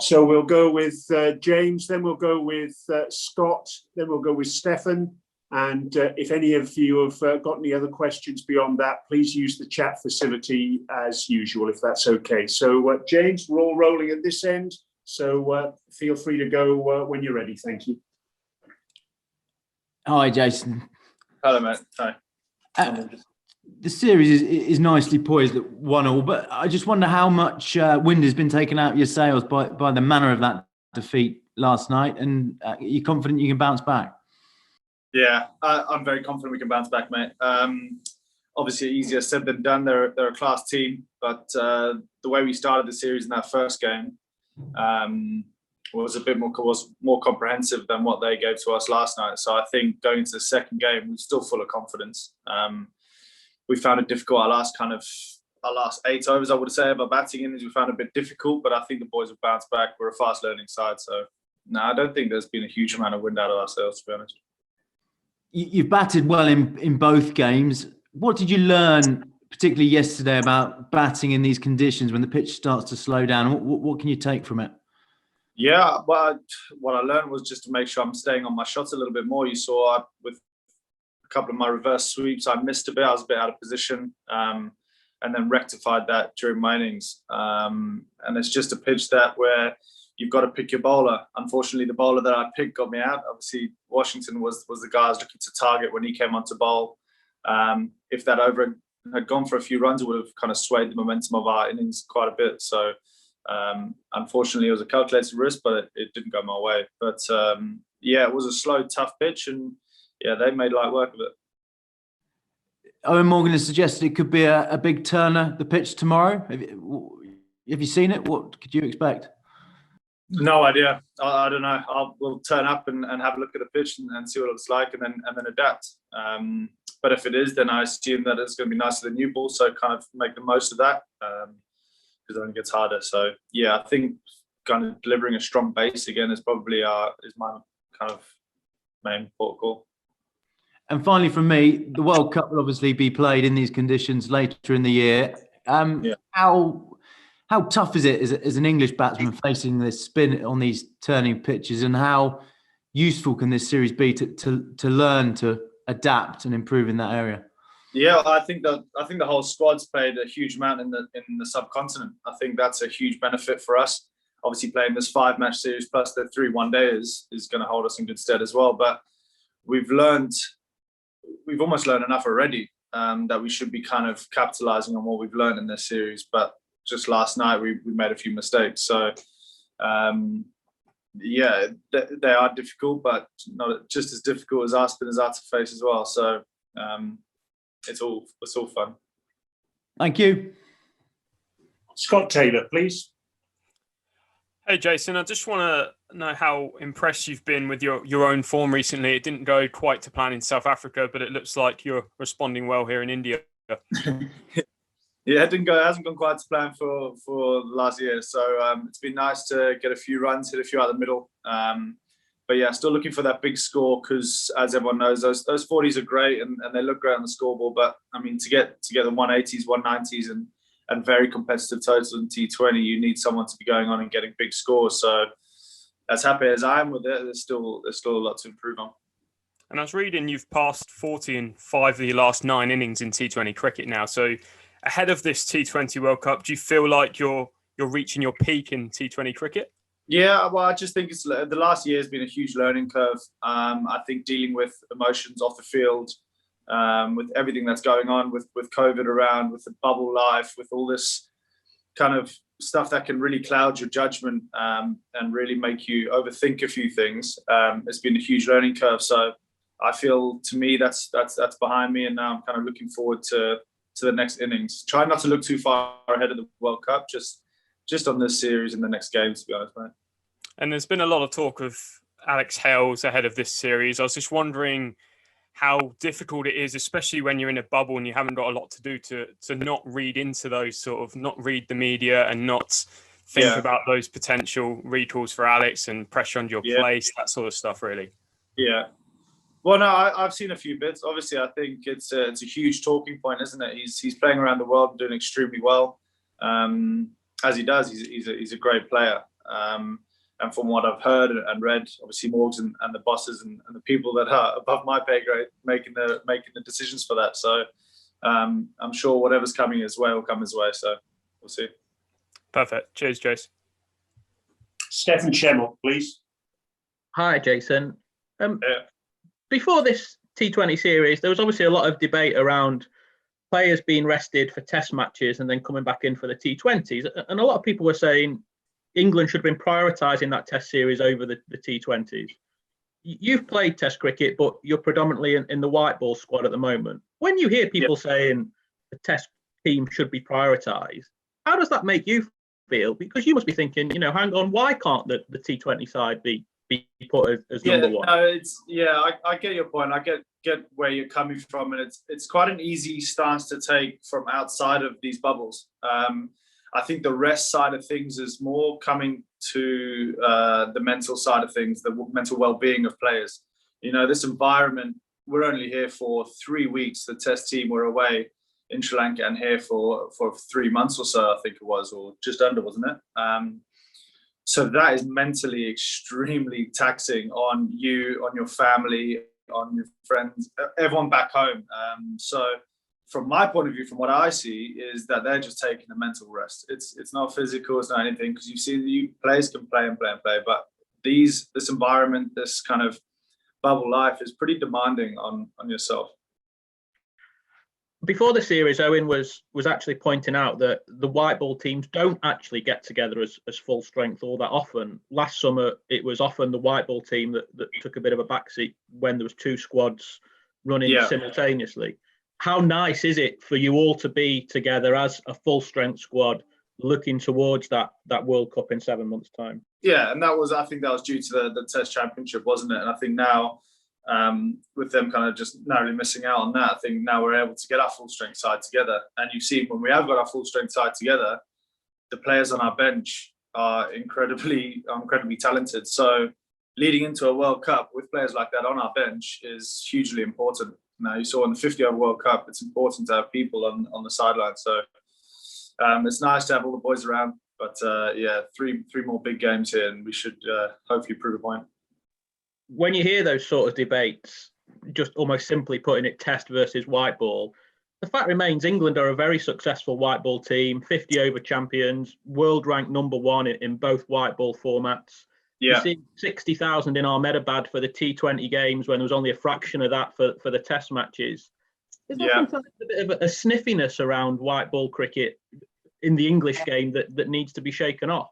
So we'll go with James, then we'll go with Scott, then we'll go with Stefan. And if any of you have got any other questions beyond that, please use the chat facility as usual, if that's okay. So James, we're all rolling at this end. So feel free to go when you're ready. Thank you. Hi, Jason. Hello, mate. Hi. The series is nicely poised at 1-1, but I just wonder how much wind has been taken out of your sails by the manner of that defeat last night, and are you confident you can bounce back? Yeah, I'm very confident we can bounce back, mate. Obviously, easier said than done. They're a class team, but the way we started the series in that first game was more comprehensive than what they gave to us last night. So I think going into the second game, we're still full of confidence. We found it difficult. Our last 8 overs, I would say, of our batting innings, we found it a bit difficult, but I think the boys have bounced back. We're a fast learning side, so no, I don't think there's been a huge amount of wind out of our sails, to be honest. You've batted well in both games. What did you learn, particularly yesterday, about batting in these conditions when the pitch starts to slow down? What can you take from it? Yeah, well, what I learned was just to make sure I'm staying on my shots a little bit more. You saw with a couple of my reverse sweeps, I missed a bit. I was a bit out of position, and then rectified that during my innings. And it's just a pitch where you've got to pick your bowler. Unfortunately, the bowler that I picked got me out. Obviously, Washington was the guy I was looking to target when he came on to bowl. If that over had gone for a few runs, it would have kind of swayed the momentum of our innings quite a bit. So unfortunately, it was a calculated risk, but it didn't go my way. But yeah, it was a slow, tough pitch, and yeah, they made light work of it. Owen Morgan has suggested it could be a big turner, the pitch tomorrow. Have you seen it? What could you expect? No idea. I don't know. We'll turn up and have a look at the pitch and see what it looks like, and then adapt. But if it is, then I assume that it's going to be nicer than new ball, so kind of make the most of that, because then it gets harder. So yeah, I think kind of delivering a strong base again is probably is my kind of main port call. And finally, from me, the World Cup will obviously be played in these conditions later in the year. Yeah. How tough is it as an English batsman facing this spin on these turning pitches, and how useful can this series be to learn to adapt and improve in that area? Yeah, I think the whole squad's played a huge amount in the subcontinent. I think that's a huge benefit for us. Obviously, playing this 5-match series plus the 3 one-days is going to hold us in good stead as well. But we've almost learned enough already that we should be kind of capitalising on what we've learned in this series. But just last night, we made a few mistakes. So, yeah, they are difficult, but not just as difficult as our spinners are to face as well. So, it's all fun. Thank you. Scott Taylor, please. Hey, Jason, I just want to know how impressed you've been with your own form recently. It didn't go quite to plan in South Africa, but it looks like you're responding well here in India. Yeah, it hasn't gone quite to plan for last year. So it's been nice to get a few runs, hit a few out of the middle. But yeah, still looking for that big score because, as everyone knows, those 40s are great and they look great on the scoreboard. But I mean, to get the 180s, 190s, and very competitive totals in T20, you need someone to be going on and getting big scores. So as happy as I am with it, there's still a lot to improve on. And I was reading you've passed 40 in 5 of your last 9 innings in T20 cricket now. So ahead of this T20 World Cup, do you feel like you're reaching your peak in T20 cricket? Yeah, well, I just think the last year has been a huge learning curve. I think dealing with emotions off the field, with everything that's going on, with COVID around, with the bubble life, with all this kind of stuff that can really cloud your judgment and really make you overthink a few things. It's been a huge learning curve. So I feel, to me, that's behind me, and now I'm kind of looking forward to the next innings. Try not to look too far ahead of the World Cup, just on this series and the next game, to be honest, mate. And there's been a lot of talk of Alex Hales ahead of this series. I was just wondering how difficult it is, especially when you're in a bubble and you haven't got a lot to do, to not read into those not read the media and not think about those potential recalls for Alex and pressure on your place, that sort of stuff, really. Yeah. Well, no, I've seen a few bits. Obviously, I think it's a huge talking point, isn't it? He's playing around the world and doing extremely well. As he does, he's a great player. And from what I've heard and read, obviously Morgs and the bosses and the people that are above my pay grade making the decisions for that. So I'm sure whatever's coming his way will come his way. So we'll see. Perfect. Cheers, Jace. Stefan Schemmel, please. Hi, Jason. Yeah. Before this T20 series, there was obviously a lot of debate around players being rested for test matches and then coming back in for the T20s. And a lot of people were saying England should have been prioritising that test series over the T20s. You've played test cricket, but you're predominantly in the white ball squad at the moment. When you hear people saying the test team should be prioritised, how does that make you feel? Because you must be thinking, hang on, why can't the T20 side be put as number one? No, I get your point. I get where you're coming from, and it's quite an easy stance to take from outside of these bubbles. I think the rest side of things is more coming to the mental side of things, the mental well-being of players. This environment, we're only here for 3 weeks. The test team were away in Sri Lanka and here for 3 months or so, I think it was, or just under, wasn't it? So that is mentally extremely taxing on you, on your family, on your friends, everyone back home. So from my point of view, from what I see, is that they're just taking a mental rest. It's not physical, it's not anything, because you've seen you players can play and play and play, but this environment, this kind of bubble life is pretty demanding on yourself. Before the series, Owen was actually pointing out that the white ball teams don't actually get together as full strength all that often. Last summer, it was often the white ball team that took a bit of a backseat when there was 2 squads running simultaneously. How nice is it for you all to be together as a full strength squad looking towards that World Cup in 7 months' time? Yeah, and I think that was due to the Test Championship, wasn't it? And I think now, with them kind of just narrowly missing out on that, I think now we're able to get our full strength side together. And you see, when we have got our full strength side together, the players on our bench are incredibly talented. So leading into a World Cup with players like that on our bench is hugely important. Now, you saw in the 50-over World Cup, it's important to have people on the sideline. So it's nice to have all the boys around. But three more big games here, and we should hopefully prove a point. When you hear those sort of debates, just almost simply putting it test versus white ball, the fact remains England are a very successful white ball team, 50-over champions, world ranked #1 in both white ball formats. Yeah. You see 60,000 in Ahmedabad for the T20 games when there was only a fraction of that for the test matches. Is there sometimes a bit of a sniffiness around white ball cricket in the English game that needs to be shaken off?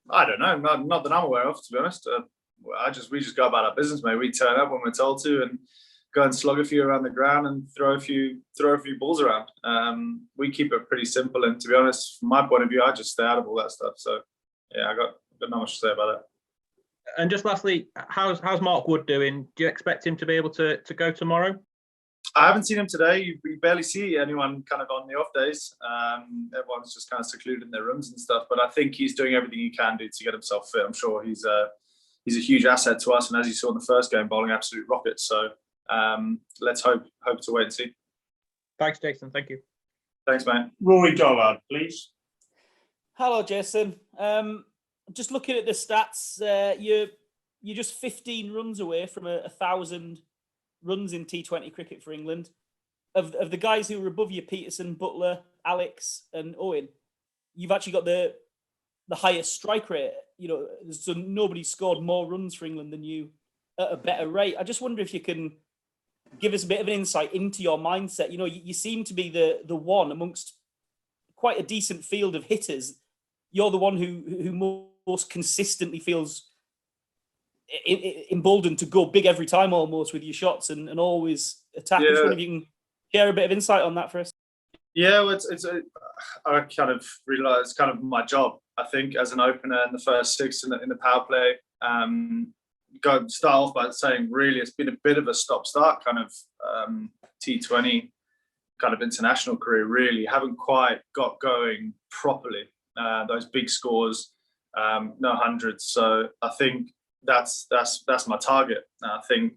I don't know, not that I'm aware of, to be honest. We just go about our business, mate. We turn up when we're told to and go and slug a few around the ground and throw a few balls around. We keep it pretty simple, and to be honest, from my point of view, I just stay out of all that stuff. So yeah, I got not much to say about it. And just lastly, how's Mark Wood doing? Do you expect him to be able to go tomorrow? I haven't seen him today. You barely see anyone kind of on the off days. Everyone's just kind of secluded in their rooms and stuff. But I think he's doing everything he can do to get himself fit. I'm sure he's a huge asset to us. And as you saw in the first game, bowling absolute rockets. So let's hope to wait and see. Thanks, Jason. Thank you. Thanks, mate. Rory Dollard, please. Hello, Jason. Just looking at the stats, you're just 15 runs away from 1,000 runs in T20 cricket for England. Of the guys who were above you, Peterson, Butler, Alex, and Owen, you've actually got the highest strike rate. So nobody scored more runs for England than you at a better rate. I just wonder if you can give us a bit of an insight into your mindset. You seem to be the one amongst quite a decent field of hitters. You're the one who most consistently feels emboldened to go big every time almost with your shots and always attack. I just wonder if you can share a bit of insight on that for us. Yeah, well, I kind of realise it's kind of my job, I think, as an opener in the first 6 in the power play. Start off by saying, really, it's been a bit of a stop-start kind of T20 kind of international career, really. Haven't quite got going properly. Those big scores, no hundreds. So I think that's my target. I think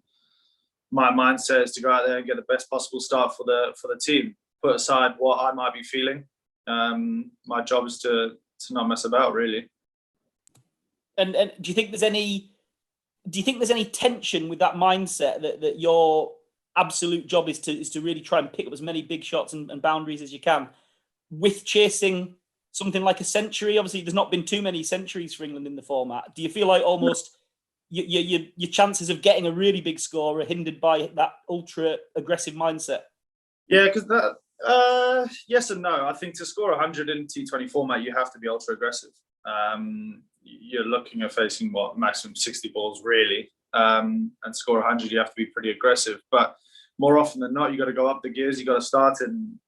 my mindset is to go out there and get the best possible start for the team. Put aside what I might be feeling. My job is to not mess about, really. And do you think there's any tension with that mindset that your absolute job is to really try and pick up as many big shots and boundaries as you can, with chasing something like a century? Obviously, there's not been too many centuries for England in the format. Do you feel like almost your chances of getting a really big score are hindered by that ultra aggressive mindset? Yeah, because that yes and no. I think to score 100 in T20 format, you have to be ultra aggressive. You're looking at facing maximum 60 balls really, and score 100, you have to be pretty aggressive. But more often than not, you got to go up the gears. You got to start in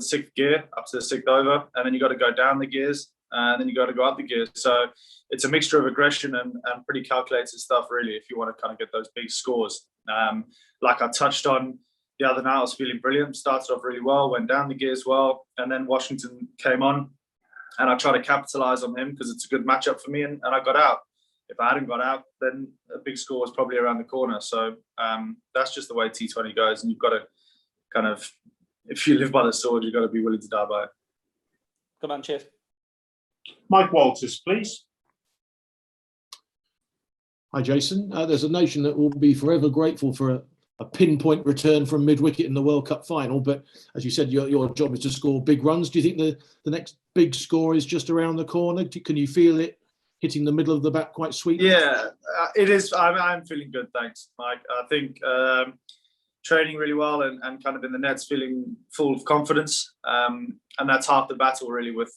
sixth gear up to the sixth over, and then you got to go down the gears, and then you got to go up the gears. So it's a mixture of aggression and pretty calculated stuff, really, if you want to kind of get those big scores. Like I touched on the other night, I was feeling brilliant. Started off really well, went down the gears well, and then Washington came on, and I tried to capitalize on him because it's a good matchup for me, and I got out. If I hadn't got out, then a big score was probably around the corner. So that's just the way T20 goes, and you've got to kind of, if you live by the sword, you've got to be willing to die by it. Come on, cheers. Mike Walters, please. Hi, Jason. There's a nation that will be forever grateful for a pinpoint return from mid-wicket in the World Cup final. But as you said, your job is to score big runs. Do you think the next big score is just around the corner? Can you feel it hitting the middle of the bat quite sweetly? Yeah, it is. I'm feeling good, thanks, Mike. I think training really well and kind of in the nets feeling full of confidence. And that's half the battle really with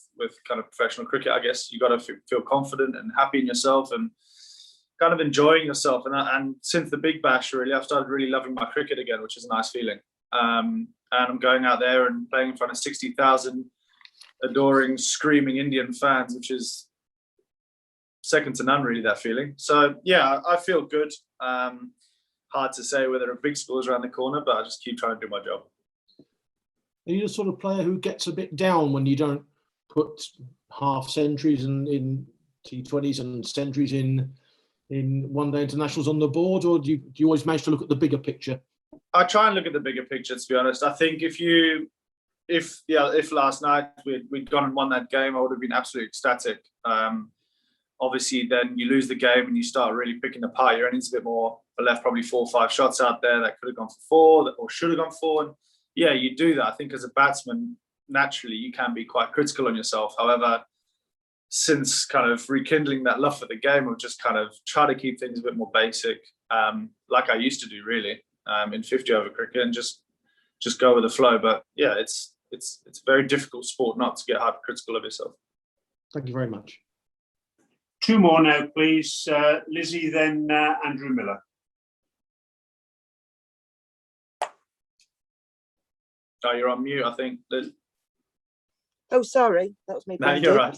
kind of professional cricket, I guess. You got to feel confident and happy in yourself and kind of enjoying yourself. And since the Big Bash, really, I've started really loving my cricket again, which is a nice feeling. And I'm going out there and playing in front of 60,000 adoring, screaming Indian fans, which is second to none, really, that feeling. So, yeah, I feel good. Hard to say whether a big score is around the corner, but I just keep trying to do my job. Are you the sort of player who gets a bit down when you don't put half centuries in T20s and centuries in one-day internationals on the board, or do you always manage to look at the bigger picture? I try and look at the bigger picture, to be honest. I think if last night we'd gone and won that game, I would have been absolutely ecstatic. Obviously, then you lose the game and you start really picking apart your innings a bit more. I left probably 4 or 5 shots out there that could have gone for 4 or should have gone 4. And yeah, you do that. I think as a batsman, naturally, you can be quite critical on yourself. However, since kind of rekindling that love for the game, I've just kind of try to keep things a bit more basic, like I used to do, really, in 50-over cricket, and just go with the flow. But yeah, it's a very difficult sport not to get hypercritical of yourself. Thank you very much. 2 more now, please. Lizzie, then Andrew Miller. Oh, you're on mute, I think, Liz. Oh, sorry, that was me. No, you're right.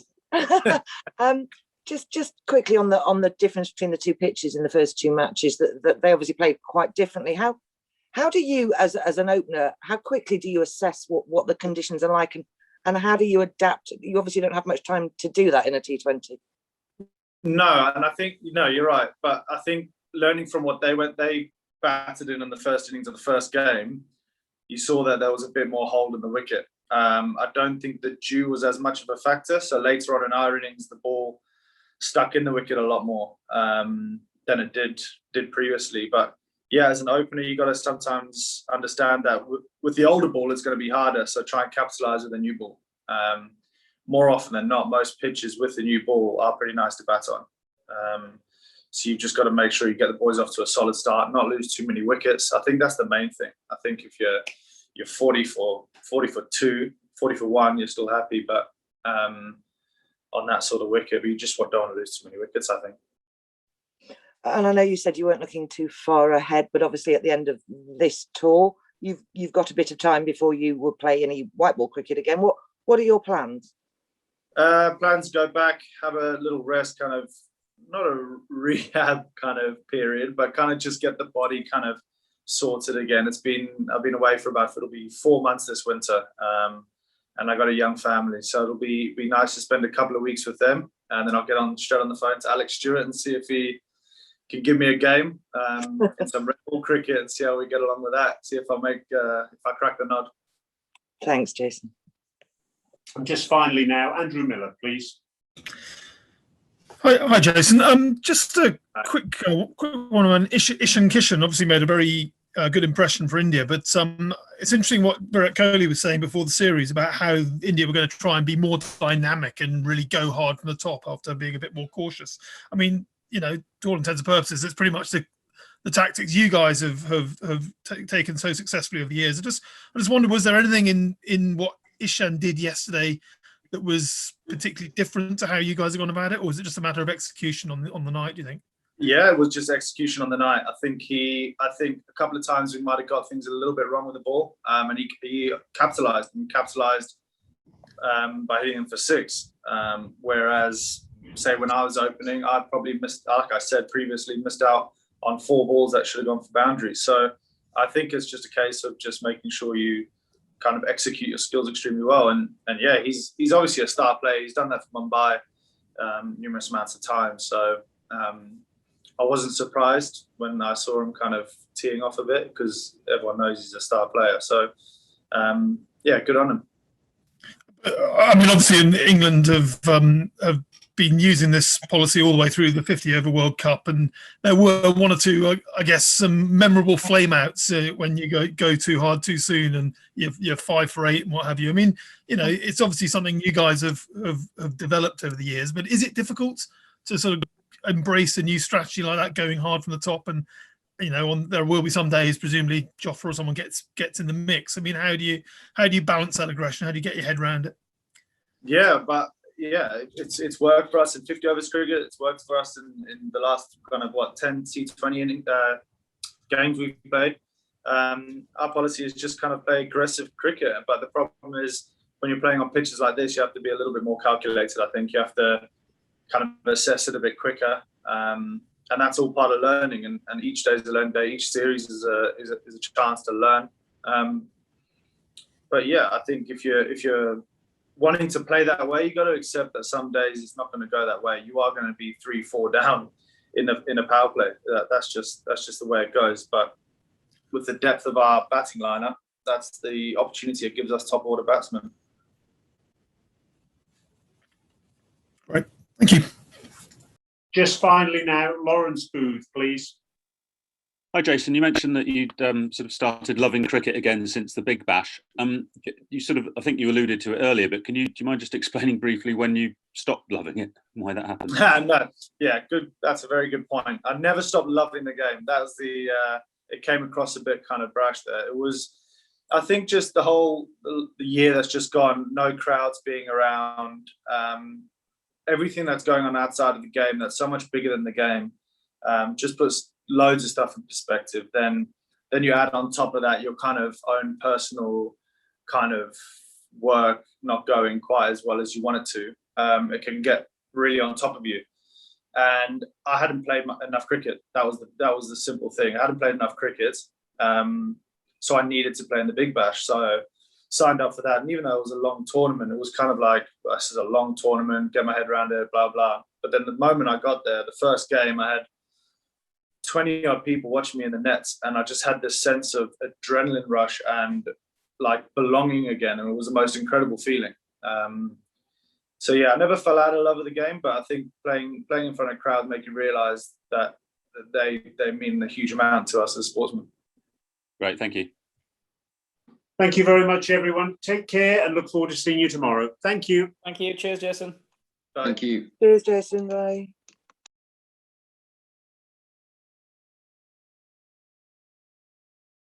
Just quickly on the difference between the 2 pitches in the first 2 matches, that they obviously played quite differently. How do you, as an opener, how quickly do you assess what the conditions are like, and how do you adapt? You obviously don't have much time to do that in a T20. No, and I think you're right. But I think learning from what they batted in the first innings of the first game, you saw that there was a bit more hold in the wicket. I don't think that dew was as much of a factor. So later on in our innings, the ball stuck in the wicket a lot more than it did previously. But yeah, as an opener, you got to sometimes understand that with the older ball, it's going to be harder. So try and capitalize with the new ball. More often than not, most pitches with the new ball are pretty nice to bat on. So you've just got to make sure you get the boys off to a solid start, not lose too many wickets. I think that's the main thing. I think if you're 40 for 2, 40 for 1, you're still happy. But on that sort of wicket, you just don't want to lose too many wickets, I think. And I know you said you weren't looking too far ahead, but obviously at the end of this tour, you've got a bit of time before you will play any white ball cricket again. What are your plans? Plans to go back, have a little rest, kind of not a rehab kind of period, but kind of just get the body kind of sorted again. I've been away for it'll be 4 months this winter, and I got a young family, so it'll be nice to spend a couple of weeks with them, and then I'll get straight on the phone to Alex Stewart and see if he can give me a game in some red ball cricket and see how we get along with that. See if I crack the nod. Thanks, Jason. And just finally now, Andrew Miller, please. Hi, Jason. Just a quick one on Ishan Kishan. Obviously, made a very good impression for India, but it's interesting what Virat Kohli was saying before the series about how India were going to try and be more dynamic and really go hard from the top after being a bit more cautious. I mean, to all intents and purposes, it's pretty much the tactics you guys have taken so successfully over the years. I just wondered, was there anything in what Ishan did yesterday that was particularly different to how you guys have gone about it, or was it just a matter of execution on the night, do you think? Yeah, it was just execution on the night. I think a couple of times we might have got things a little bit wrong with the ball, and he capitalized by hitting him for 6. Whereas, say, when I was opening, I probably missed, like I said previously, missed out on 4 balls that should have gone for boundaries. So I think it's just a case of just making sure you kind of execute your skills extremely well. And yeah, he's obviously a star player. He's done that for Mumbai numerous amounts of times. So I wasn't surprised when I saw him kind of teeing off a bit, because everyone knows he's a star player. So yeah, good on him. I mean, obviously, in England have been using this policy all the way through the 50 over World Cup, and there were 1 or 2, I guess, some memorable flameouts when you go too hard too soon, and you're 5 for 8 and what have you. I mean, it's obviously something you guys have developed over the years, but is it difficult to sort of embrace a new strategy like that, going hard from the top? And there will be some days, presumably Jofra or someone gets in the mix. I mean, how do you balance that aggression? How do you get your head around it? Yeah, but yeah, it's worked for us in 50 overs cricket. It's worked for us in the last kind of 10 T20 games we've played. Our policy is just kind of play aggressive cricket, but the problem is when you're playing on pitches like this, you have to be a little bit more calculated. I think you have to kind of assess it a bit quicker, and that's all part of learning. And each day is a learning day. Each series is a chance to learn. But yeah, I think if you're wanting to play that way, you got to accept that some days it's not going to go that way. You are going to be 3-4 down in a power play. That's just the way it goes. But with the depth of our batting lineup, that's the opportunity it gives us top order batsmen. Right. Thank you. Just finally now, Lawrence Booth, please. Hi, Jason. You mentioned that you'd sort of started loving cricket again since the Big Bash. You I think you alluded to it earlier, but do you mind just explaining briefly when you stopped loving it and why that happened? No, yeah, good. That's a very good point. I never stopped loving the game. That was it came across a bit kind of brash there. It was, I think, just the year that's just gone, no crowds being around, everything that's going on outside of the game that's so much bigger than the game, just puts loads of stuff in perspective. Then you add on top of that your kind of own personal kind of work not going quite as well as you want it to. It can get really on top of you. And I hadn't played enough cricket. That was the simple thing. I hadn't played enough cricket, so I needed to play in the Big Bash. So I signed up for that. And even though it was a long tournament, it was kind of like, this is a long tournament, get my head around it, blah, blah. But then the moment I got there, the first game, I had 20 odd people watching me in the nets, and I just had this sense of adrenaline rush and like belonging again, and it was the most incredible feeling. So yeah, I never fell out of love with the game, but I think playing in front of a crowd make you realise that they mean a huge amount to us as sportsmen. Great, thank you. Thank you very much, everyone. Take care and look forward to seeing you tomorrow. Thank you. Thank you. Cheers, Jason. Bye. Thank you. Cheers, Jason. Bye.